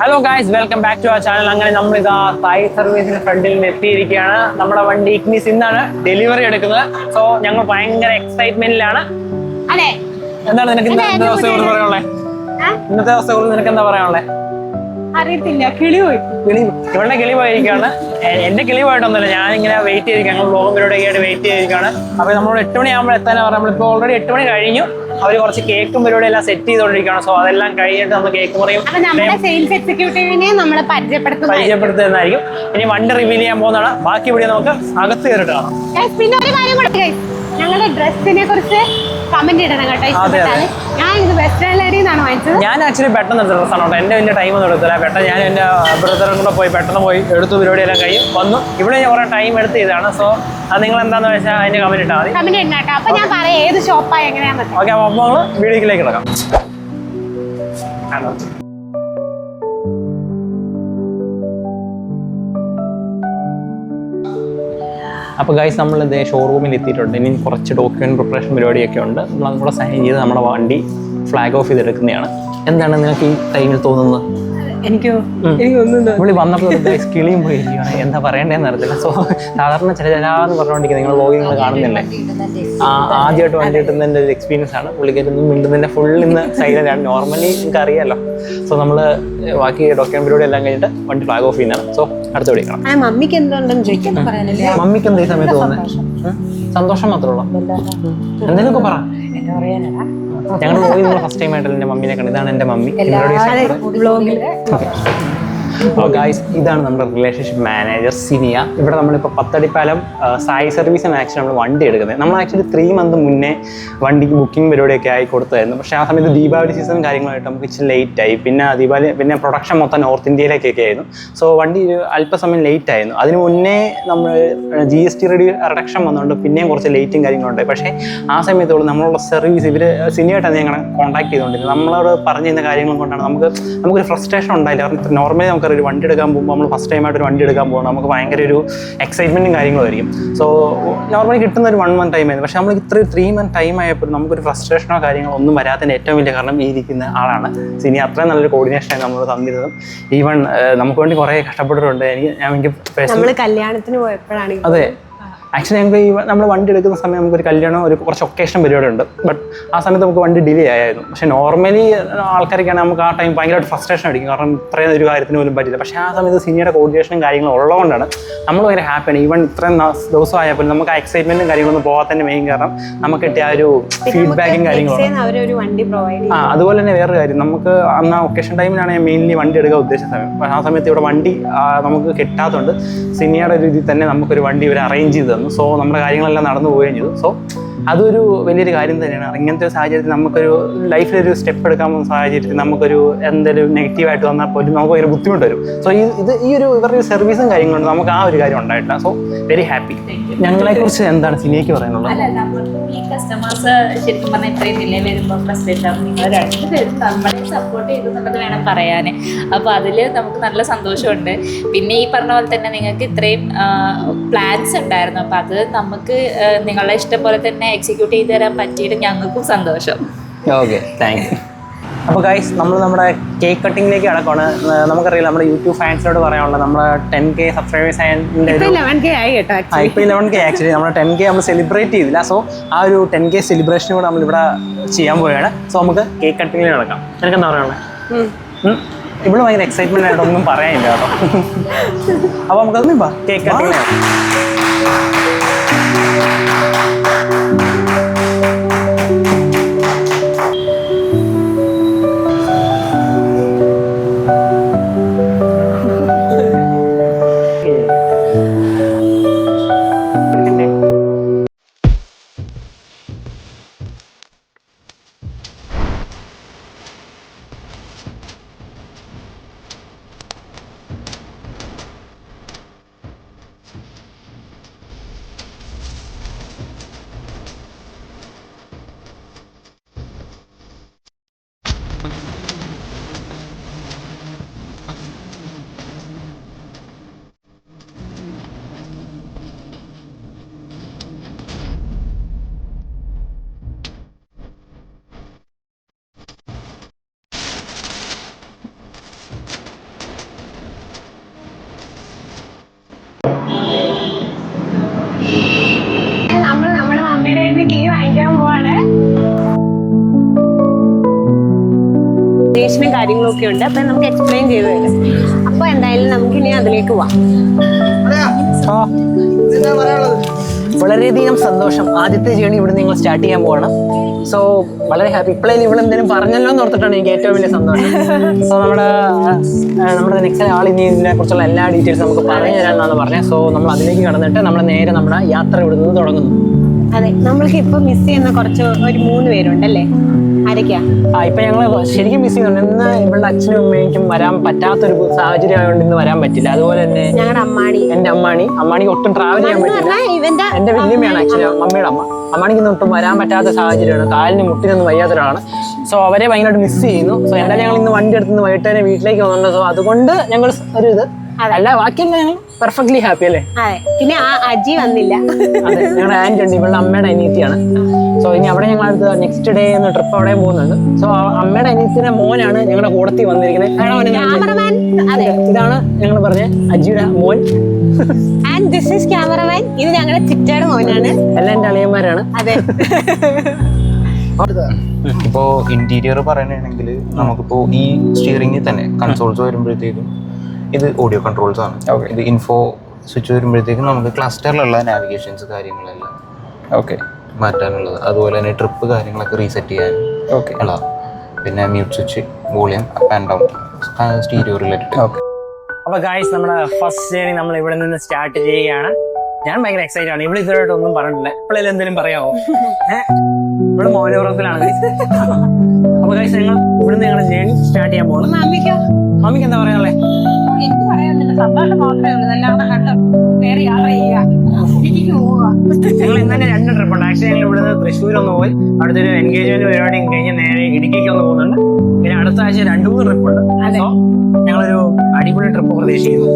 Hello guys, welcome back to our channel. അങ്ങനെ നമ്മളിതാ സായി സർവീസിന് ഫ്രണ്ടിൽ എത്തിയിരിക്കുകയാണ്. നമ്മുടെ വണ്ടി ഇഗ്നിസ് ഇന്നാണ് ഡെലിവറി എടുക്കുന്നത്. സോ ഞങ്ങൾ ഭയങ്കര എക്സൈറ്റ്മെന്റിലാണ്. എന്താണ് നിനക്ക് ഇന്നത്തെ ദിവസത്തെ കുറിച്ച് പറയാനുള്ളത്? ഇന്നത്തെ ദിവസത്തെ കുറിച്ച് നിനക്ക് എന്താ പറയാനുള്ളത്? അറിയത്തില്ല, കിളി പോയി. ഇവളുടെ കിളി പോയിരിക്കുകയാണ്. എന്റെ കിളി പോയിട്ടൊന്നുമില്ല, ഞാനിങ്ങനെ വെയിറ്റ് ചെയ്തിരിക്കുക. ഞങ്ങൾ ബ്ലോഗും പരിപാടിയൊക്കെ ആയിട്ട് വെയിറ്റ് ചെയ്തിരിക്കുകയാണ്. അപ്പോൾ നമ്മൾ 8 മണിയാകുമ്പോൾ എത്താനാണ് പറഞ്ഞത്. നമ്മളിപ്പോൾ ഓൾറെഡി 8 മണി കഴിഞ്ഞു. അവർ കുറച്ച് കേക്കും പരിപാടി എല്ലാം സെറ്റ് ചെയ്തുകൊണ്ടിരിക്കുകയാണ്. സോ അതെല്ലാം കഴിഞ്ഞിട്ട് നമ്മൾ കേക്ക് മുറിയും സെയിൽസ് എക്സിക്യൂട്ടീവിനെ നമ്മളെ പരിചയപ്പെടുത്തുന്നതായിരിക്കും. ഇനി വണ്ടി റിവീൽ ചെയ്യാൻ പോകുന്നതാണ്. ബാക്കി ഇവിടെ നമുക്ക് അകത്ത് കയറിട്ട് കാണാം. പിന്നെ ഒരു കാര്യം കൂടെ, ഞങ്ങളുടെ ഡ്രസ്സിനെ കുറിച്ച് കമന്റ് ഇടണം കേട്ടോ. ഞാൻ ഇത് വെസ്റ്റേൺ ലേഡിന്നാണ് വാങ്ങിച്ചത്. ഞാൻ ആക്ച്വലി പെട്ടെന്ന് എടുത്ത ഡ്രസ്സാണ് കേട്ടോ. എൻ്റെ വലിയ ടൈം ഒന്നും എടുത്തില്ല. പെട്ടെന്ന് ഞാൻ എൻ്റെ ബ്രദറും കൂടെ പെട്ടെന്ന് പോയി എടുത്തു, പരിപാടിയെല്ലാം കഴിയും വന്നു. ഇവിടെ ഞാൻ കുറേ ടൈം എടുത്ത് ചെയ്താണ്. സോ അത് നിങ്ങൾ എന്താണെന്ന് വെച്ചാൽ അതിൻ്റെ കമന്റ് ഇട്ടാൽ മതി. കമന്റ് ഇടണം കേട്ടോ. അപ്പോൾ ഞാൻ പറയാം ഏത് ഷോപ്പാണ് എങ്ങനെയാണെന്ന്. ഓക്കെ, അപ്പോൾ നമ്മൾ വീഡിയോയിലേക്ക് കിടക്കാം. അപ്പോൾ ഗൈസ്, നമ്മൾ ഇതേ ഷോറൂമിൽ എത്തിയിട്ടുണ്ട്. ഇനി കുറച്ച് ഡോക്യുമെന്റ് പ്രിപ്പറേഷൻ പരിപാടിയൊക്കെ ഉണ്ട്. നമ്മളതും കൂടെ സൈൻ ചെയ്ത് നമ്മുടെ വണ്ടി ഫ്ലാഗ് ഓഫ് ചെയ്തെടുക്കുന്നതാണ്. എന്താണ് നിനക്ക് ഈ ടൈമിൽ തോന്നുന്നത്? ഇവിടെ വന്നപ്പോൾ ഗൈസ് കിളിയും പോയിരിക്കുകയാണ്. എന്താ പറയണ്ടേന്ന് അറിയത്തില്ല. സോ സാധാരണ ചിലരാന്ന് പറഞ്ഞുകൊണ്ടിരിക്കുന്നത് നിങ്ങൾ വ്ലോഗിൽ നിങ്ങൾ കാണുന്നില്ലേ, ആദ്യമായിട്ട് വണ്ടി കിട്ടുന്നതിൻ്റെ ഒരു എക്സ്പീരിയൻസ് ആണ്. പുള്ളിക്കാരൊന്നും മിണ്ടുന്നതിൻ്റെ ഫുൾ ഇന്ന് സൈലൻ്റാണ്. നോർമലി നിങ്ങൾക്ക് അറിയാമല്ലോ. സോ നമ്മൾ ബാക്കി ഡോക്യുമെന്റ് പരിപാടി എല്ലാം കഴിഞ്ഞിട്ട് വണ്ടി ഫ്ലാഗ് ഓഫ് ചെയ്യുന്നതാണ്. സോ അടുത്ത വിളിക്കണം. മമ്മിക്ക് എന്തുണ്ടെന്ന് ചോദിക്കാൻ പറയാനില്ല. മമ്മിക്ക് എന്താ ഈ സമയത്ത് തോന്നുന്നത്? സന്തോഷം മാത്രമേ ഉള്ളൂ. എന്തെങ്കിലുമൊക്കെ പറ. ഞങ്ങൾ പോയി നിങ്ങൾ ഫസ്റ്റ് ടൈം ആയിട്ടല്ല എൻ്റെ മമ്മീനെ കണ്ടത്. ഇതാണ് എൻ്റെ മമ്മി. ഗായ്സ്, ഇതാണ് നമ്മുടെ റിലേഷൻഷിപ്പ് മാനേജർ സിനിയ. ഇവിടെ നമ്മളിപ്പോൾ പത്തടിപ്പാലം സായി സർവീസ് മാക്സിൽ നമ്മൾ വണ്ടി എടുക്കുന്നത്. നമ്മൾ ആക്ച്വലി 3 മന്ത് മുന്നേ വണ്ടിക്ക് ബുക്കിംഗ് പരിപാടിയൊക്കെ ആയി കൊടുത്തായിരുന്നു. പക്ഷേ ആ സമയത്ത് ദീപാവലി സീസൺ കാര്യങ്ങളായിട്ട് നമുക്ക് ഇച്ചിരി ലേറ്റ് ആയി. പിന്നെ പ്രൊഡക്ഷൻ മൊത്തം നോർത്ത് ഇന്ത്യയിലേക്കൊക്കെ ആയിരുന്നു. സോ വണ്ടി അല്പസമയം ലേറ്റ് ആയിരുന്നു. അതിന് മുന്നേ നമ്മൾ GST റിഡക്ഷൻ വന്നുകൊണ്ട് പിന്നെയും കുറച്ച് ലേറ്റും കാര്യങ്ങളുണ്ടായി. പക്ഷേ ആ സമയത്തോളം നമ്മളുള്ള സർവീസ് ഇവർ സിനിയായിട്ടാണ് ഞങ്ങളെ കോൺടാക്ട് ചെയ്തുകൊണ്ടിരുന്നത്. നമ്മളോട് പറഞ്ഞു തരുന്ന കാര്യങ്ങൾ കൊണ്ടാണ് നമുക്കൊരു ഫ്രസ്ട്രേഷൻ ഉണ്ടായില്ല. കാരണം നോർമലി നമുക്ക് ഒരു വണ്ടി എടുക്കാൻ പോകുമ്പോൾ നമ്മൾ ഫസ്റ്റ് ടൈമായിട്ട് ഒരു വണ്ടി എടുക്കാൻ പോകുമ്പോൾ നമുക്ക് ഭയങ്കര ഒരു എക്സൈറ്റ്മെൻറ്റും കാര്യങ്ങളുമായിരിക്കും. സോ നോർമലി കിട്ടുന്ന ഒരു 1 മന്ത് ടൈമായിരുന്നു. പക്ഷേ നമ്മൾ ഇത്ര 3 മന്ത് ടൈം ആയപ്പോൾ നമുക്കൊരു ഫ്രസ്ട്രേഷനോ കാര്യങ്ങളോ ഒന്നും വരാത്തതിൻ്റെ ഏറ്റവും വലിയ കാരണം ഈ ഇരിക്കുന്ന ആളാണ് സിനി. അത്രയും നല്ലൊരു കോർഡിനേഷനായി നമ്മൾ തന്നിരുന്നതും. ഈവൺ നമുക്ക് വേണ്ടി കുറേ കഷ്ടപ്പെട്ടിട്ടുണ്ട്. എനിക്ക് കല്യാണത്തിന് പോയപ്പോഴാണ്. അതെ, ആക്ച്വലി ഞങ്ങൾക്ക് നമ്മൾ വണ്ടി എടുക്കുന്ന സമയം നമുക്കൊരു കല്യാണം കുറച്ച് ഒക്കേഷൻ പരിപാടി ഉണ്ട്. ബട്ട് ആ സമയത്ത് നമുക്ക് വണ്ടി ഡിലേ ആയിരുന്നു. പക്ഷേ നോർമലി ആൾക്കാരൊക്കെയാണ് നമുക്ക് ആ ടൈം ഭയങ്കരമായിട്ട് ഫ്രസ്ട്രേഷൻ അടിക്കും. കാരണം ഇത്രയും ഒരു കാര്യത്തിന് പോലും പറ്റില്ല. പക്ഷേ ആ സമയത്ത് സിനിയുടെ കോർഡിനേഷനും കാര്യങ്ങളും ഉള്ളതുകൊണ്ടാണ് നമ്മൾ ഭയങ്കര ഹാപ്പിയാണ്. ഈവൺ ഇത്രയും ദിവസം ആയപ്പോൾ നമുക്ക് ആ എക്സൈറ്റ്മെൻറ്റും കാര്യങ്ങളൊന്നും പോകാത്തതിൻ്റെ മെയിൻ കാരണം നമുക്ക് കിട്ടിയ ആ ഒരു ഫീഡ്ബാക്കും കാര്യങ്ങളും. അതുപോലെ തന്നെ വേറൊരു കാര്യം, നമുക്ക് അന്ന് ആ ഒക്കേഷൻ ടൈമിലാണ് ഞാൻ മെയിൻലി വണ്ടി എടുക്കാൻ ഉദ്ദേശിച്ച സമയം. ആ സമയത്ത് ഇവിടെ വണ്ടി നമുക്ക് കിട്ടാത്തതുകൊണ്ട് സിനിയുടെ രീതിയിൽ തന്നെ നമുക്കൊരു വണ്ടി ഇവർ അറേഞ്ച് ചെയ്ത്. സോ നമ്മുടെ കാര്യങ്ങളെല്ലാം നടന്നു പോവുകയും ചെയ്തു. സോ അതൊരു വലിയൊരു കാര്യം തന്നെയാണ്. ഇങ്ങനത്തെ ഒരു സാഹചര്യത്തിൽ നമുക്കൊരു ലൈഫിലൊരു സ്റ്റെപ്പ് എടുക്കാൻ പോകുന്ന സാഹചര്യത്തിൽ നമുക്കൊരു എന്തെങ്കിലും നെഗറ്റീവായിട്ട് വന്നാൽ പോലും നമുക്ക് ഭയങ്കര ബുദ്ധിമുട്ട് വരും. സോ ഈ ഒരു ഇവരുടെ സർവീസും കാര്യങ്ങളുണ്ട്. നമുക്ക് ആ ഒരു കാര്യം ഉണ്ടായിട്ടില്ല. So very happy. ഞങ്ങളെ കുറിച്ച് എന്താണ് സിനിയയ്ക്ക് പറയാനുള്ളത്? ഈ കസ്റ്റമേഴ്സ് ശരിക്കും പറഞ്ഞാൽ ഇത്രയും ഡിലേ വരുമ്പോൾ ഫ്രസ്ട്രേറ്റ് ആവും. നിങ്ങൾ രണ്ടുപേരും നമ്മളെ സപ്പോർട്ട് ചെയ്തെന്നുള്ളത് വേണം പറയാൻ. അപ്പോൾ അതിൽ നമുക്ക് നല്ല സന്തോഷമുണ്ട്. പിന്നെ ഈ പറഞ്ഞ പോലെ തന്നെ നിങ്ങൾക്ക് ഇത്രയും പ്ലാൻസ് ഉണ്ടായിരുന്നു. അപ്പോൾ അത് നമുക്ക് നിങ്ങളുടെ ഇഷ്ടം പോലെ തന്നെ എക്സിക്യൂട്ട് ചെയ്ത് തരാൻ പറ്റിയിട്ട് ഞങ്ങൾക്കും സന്തോഷം. Okay, thank you. അപ്പോൾ ഗൈസ്, നമ്മുടെ കേക്ക് കട്ടിങ്ങിലേക്ക് കടക്കുകയാണ്. നമുക്കറിയില്ല, നമ്മുടെ യൂട്യൂബ് ഫാൻസിനോട് പറയാനുള്ളത് നമ്മുടെ 10K സബ്സ്ക്രൈബേഴ്സ് ആയതിൻ്റെ ഇപ്പോൾ 11K ആക്ച്വലി നമ്മുടെ 10K നമ്മൾ സെലിബ്രേറ്റ് ചെയ്തില്ല. സോ ആ ഒരു 10K സെലിബ്രേഷനും കൂടെ നമ്മളിവിടെ ചെയ്യാൻ പോവുകയാണ്. സോ നമുക്ക് കേക്ക് കട്ടിങ്ങിലേക്ക് നടക്കാം. എനിക്കെന്താ പറയാനുള്ളത്? ഇവിടെ ഭയങ്കര എക്സൈറ്റ്മെൻ്റ് ആയിട്ടൊന്നും പറയാനില്ല കേട്ടോ. അപ്പോൾ നമുക്കതൊന്നും കേക്ക് കട്ടിങ്ങിലാണ്. നാവിഗേഷനും കാര്യങ്ങളും ഒക്കെ ഉണ്ട്. അപ്പൊ നമുക്ക് എക്സ്പ്ലെയിൻ ചെയ്തു തരും. അപ്പൊ എന്തായാലും നമുക്ക് ഇനി അതിലേക്ക് പോവാം. വളരെയധികം സന്തോഷം. ആദ്യത്തെ ജേണി ഇവിടെ നിങ്ങൾ സ്റ്റാർട്ട് ചെയ്യാൻ പോകണം. സോ വളരെ ഹാപ്പി. ഇപ്പോഴേ ഇവിടെ എന്തെങ്കിലും പറഞ്ഞല്ലോ എന്ന് ഓർത്തിട്ടാണ് എനിക്ക് ഏറ്റവും വലിയ സന്തോഷം. സോ നമ്മുടെ നെക്സ്റ്റ് ആൾ ഇനി ഇതിനെ കുറിച്ചുള്ള എല്ലാ ഡീറ്റെയിൽസ് നമുക്ക് പറഞ്ഞു തരാമെന്നാണ് പറഞ്ഞത്. സോ നമ്മൾ അതിലേക്ക് കടന്നിട്ട് നമ്മൾ നേരെ നമ്മുടെ യാത്ര ഇവിടുന്ന് തുടങ്ങുന്നു. അതെ, നമ്മൾക്ക് ഇപ്പൊ മിസ് ചെയ്യുന്ന ഒരു 3 പേരുണ്ടല്ലേ? ആരൊക്കെയാ? ഇപ്പൊ ഞങ്ങൾ ശരിക്കും മിസ് ചെയ്യുന്നുണ്ട്. ഇന്ന് ഇവളുടെ അച്ഛനും അമ്മയ്ക്കും വരാൻ പറ്റാത്തൊരു സാഹചര്യം ആയതുകൊണ്ട് ഇന്ന് വരാൻ പറ്റില്ല. അതുപോലെ തന്നെ ഞങ്ങളുടെ അമ്മാണി, എന്റെ അമ്മാണിക്ക് ഒട്ടും ട്രാവൽ ചെയ്യാൻ പറ്റില്ല. എന്റെ വല്യമ്മയാണ് ആക്ച്വലി അമ്മയുടെ അമ്മ. അമ്മാണിക്ക് ഇന്ന് ഒട്ടും വരാൻ പറ്റാത്ത സാഹചര്യമാണ്. കാലിന് മുട്ടിനൊന്നും വയ്യാത്തൊരാളാണ്. സോ അവരെ ഭയങ്കരമായിട്ട് മിസ് ചെയ്യുന്നു. സോ എന്തായാലും ഞങ്ങൾ ഇന്ന് വണ്ടി എടുത്ത് വൈകിട്ട് തന്നെ വീട്ടിലേക്ക് വന്നിട്ടുണ്ട്. സോ അതുകൊണ്ട് ഞങ്ങൾ ഒരു ഇത് അല്ല, ബാക്കിയല്ല ഞങ്ങൾ പെർഫെക്റ്റ്ലി ഹാപ്പി അല്ലേ? അതെ. പിന്നെ ആ അജി വന്നില്ല. അതെ, ഞങ്ങളുടെ ആന്റി ഉണ്ട്, ഇവളുടെ അമ്മയുടെ അനിയത്തിയാണ്. സോ ഇനി അവിടെ ഞങ്ങൾ അടുത്ത് നെക്സ്റ്റ് ഡേ എന്ന ട്രിപ്പ് അവിടെ പോകുന്നുണ്ട്. സോ അമ്മയുടെ അനിയത്തിന്റെ മോനാണ് ഞങ്ങളുടെ കൂടത്തിൽ വന്നിരിക്കുന്നത്. ക്യാമറമാൻ. അതെ, ഇതാണ് ഞങ്ങൾ പറഞ്ഞ അജിയുടെ മോൻ. And this is cameraman. ഇത് ഞങ്ങളുടെ ചിറ്റയുടെ മോനാണ്. എല്ലാം എന്റെ അളിയന്മാരാണ്. അതെ. ഇപ്പോ ഇന്റീരിയർ പറയുകയാണെങ്കിൽ നമുക്കിപ്പോ ഈ സ്റ്റിയറിംഗിൽ തന്നെ കൺസോൾസ് വരുമ്പോഴത്തേക്കും ഇത് ഓഡിയോ കൺട്രോൾസ് ആണ്. ഇത് ഇൻഫോ സ്വിച്ച് വരുമ്പോഴത്തേക്കും നമുക്ക് ക്ലസ്റ്ററിലുള്ള നാവിഗേഷൻസ് കാര്യങ്ങളെല്ലാം മാറ്റാനുള്ളത്. അതുപോലെ തന്നെ ട്രിപ്പ് കാര്യങ്ങളൊക്കെ റീസെറ്റ് ചെയ്യാൻ ഉള്ളത്. പിന്നെ mute switch, volume up and down, stereo related. അപ്പൊ ഗായ്സ്, നമ്മുടെ ഫസ്റ്റ് ജേണി നമ്മൾ ഇവിടെ നിന്ന് സ്റ്റാർട്ട് ചെയ്യുകയാണ്. ഞാൻ ഭയങ്കര എക്സൈറ്റഡ് ആണ്. ഇവിടെ ഇതുവരെയായിട്ട് ഒന്നും പറഞ്ഞിട്ടില്ല. ഇപ്പോഴെല്ലാം എന്തെങ്കിലും പറയാമോ? ഇവിടെ മൗനവ്രതത്തിലാണ്. അപ്പൊ ഗായ്സ്, ഞങ്ങൾ ഇവിടുന്ന് ഞങ്ങളുടെ ജേണി സ്റ്റാർട്ട് ചെയ്യാൻ പോകണം. മമ്മിക്ക് എന്താ പറയാനുള്ളത്? എനിക്ക് പറയാനില്ല, സന്തോഷം മാത്രമേ ഉള്ളൂ. അല്ലാതെ കണ്ടോ വേറെ യാത്ര ചെയ്യുക, ഞങ്ങൾ ഇന്ന് തന്നെ 2 ട്രിപ്പ് ഉണ്ട്. ആക്ച്വലി ഞങ്ങൾ ഇവിടുന്ന് തൃശ്ശൂർ ഒന്ന് പോയി, അടുത്തൊരു എൻഗേജ്മെന്റ് പരിപാടി കഴിഞ്ഞ് നേരെ ഇടുക്കിക്ക് ഒന്ന് പോകുന്നുണ്ട്. പിന്നെ അടുത്ത ആഴ്ച 2-3 ട്രിപ്പ് ഉണ്ട്. സോ ഞങ്ങളൊരു അടിപൊളി ട്രിപ്പ് പ്രതീക്ഷിക്കുന്നു.